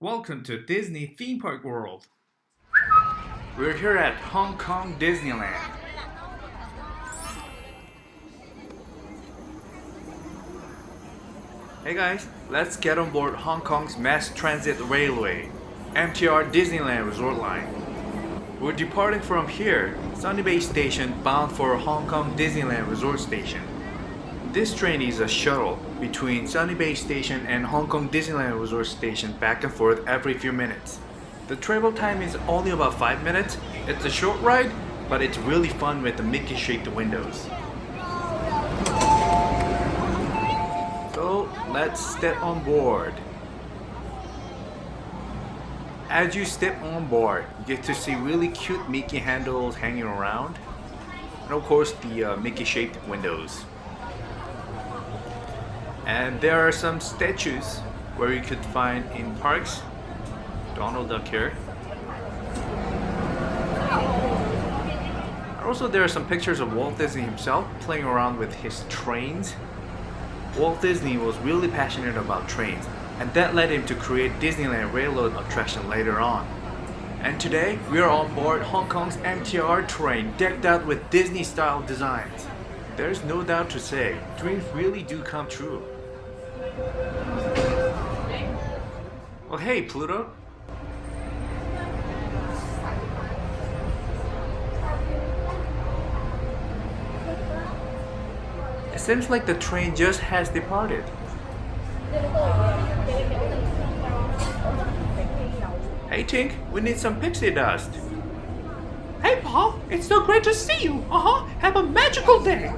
Welcome to Disney Theme Park World. We're here at Hong Kong Disneyland. Hey guys, let's get on board Hong Kong's Mass Transit Railway, MTR Disneyland Resort Line. We're departing from here, Sunny Bay Station, bound for Hong Kong Disneyland Resort Station. This train is a shuttle between Sunny Bay Station and Hong Kong Disneyland Resort Station back and forth every few minutes. The travel time is only about 5 minutes. It's a short ride, but it's really fun with the Mickey shaped windows. So let's step on board. As you step on board, you get to see really cute Mickey handles hanging around, and of course the Mickey shaped windows. And there are some statues where you could find in parks. Donald Duck here. And also there are some pictures of Walt Disney himself playing around with his trains. Walt Disney was really passionate about trains, and that led him to create Disneyland Railroad attraction later on. And today we are on board Hong Kong's MTR train decked out with Disney style designs. There's no doubt to say, dreams really do come true. Well, hey Pluto. It seems like the train just has departed. Hey Tink, we need some pixie dust. Hey Paul, it's so great to see you. Have a magical day.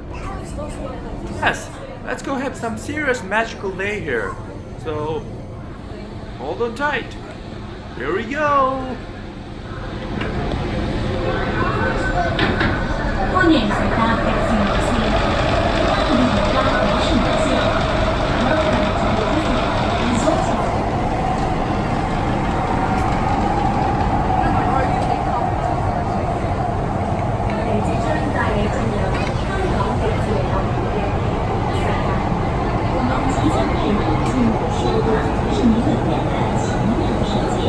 Yes, let's go have some serious magical day here. So, hold on tight. Here we go. 欢迎乘搭迪士尼線，歡迎乘搭迪士尼線。我哋即將帶你進入香港迪士尼樂園嘅世界。我們即將帶你進入天堂迪士尼樂園的奇妙世界。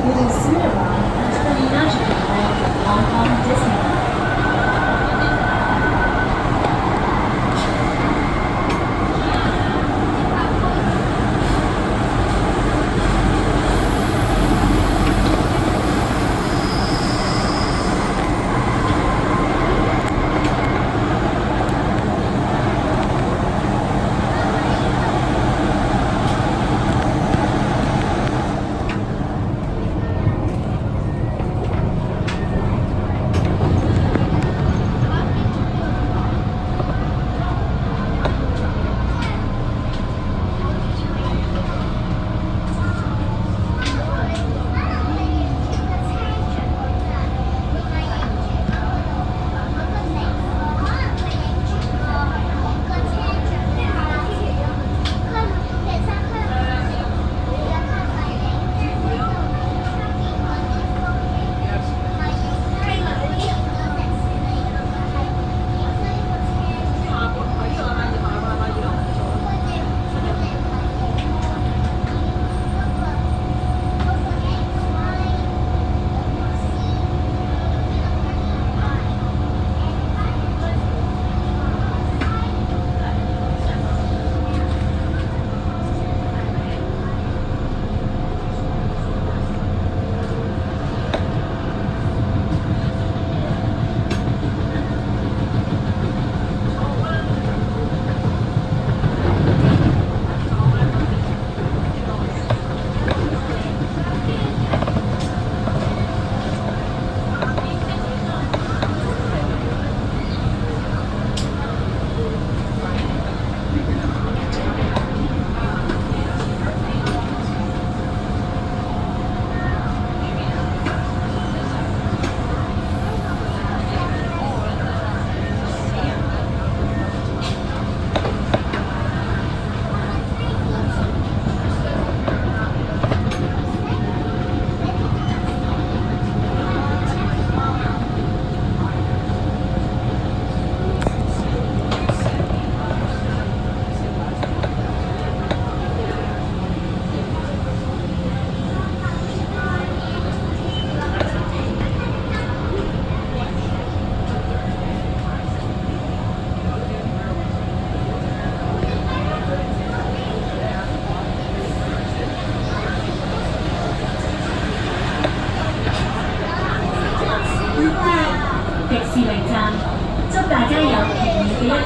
We will soon arrive at the magical world of Hong Kong Disneyland.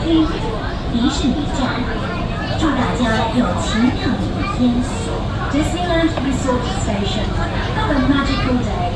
一迪士尼站。祝大家有奇妙的一天。Disneyland Resort Station. Have a magical day.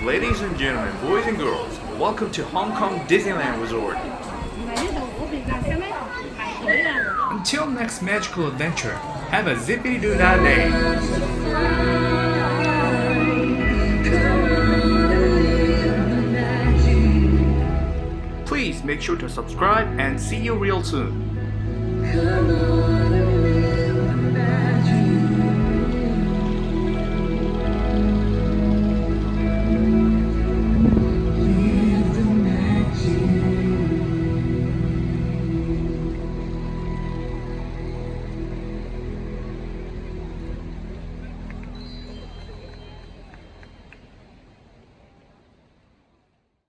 Ladies and gentlemen, boys and girls, welcome to Hong Kong Disneyland Resort. Until next magical adventure, have a zippity-doo-dah day. Please make sure to subscribe and see you real soon.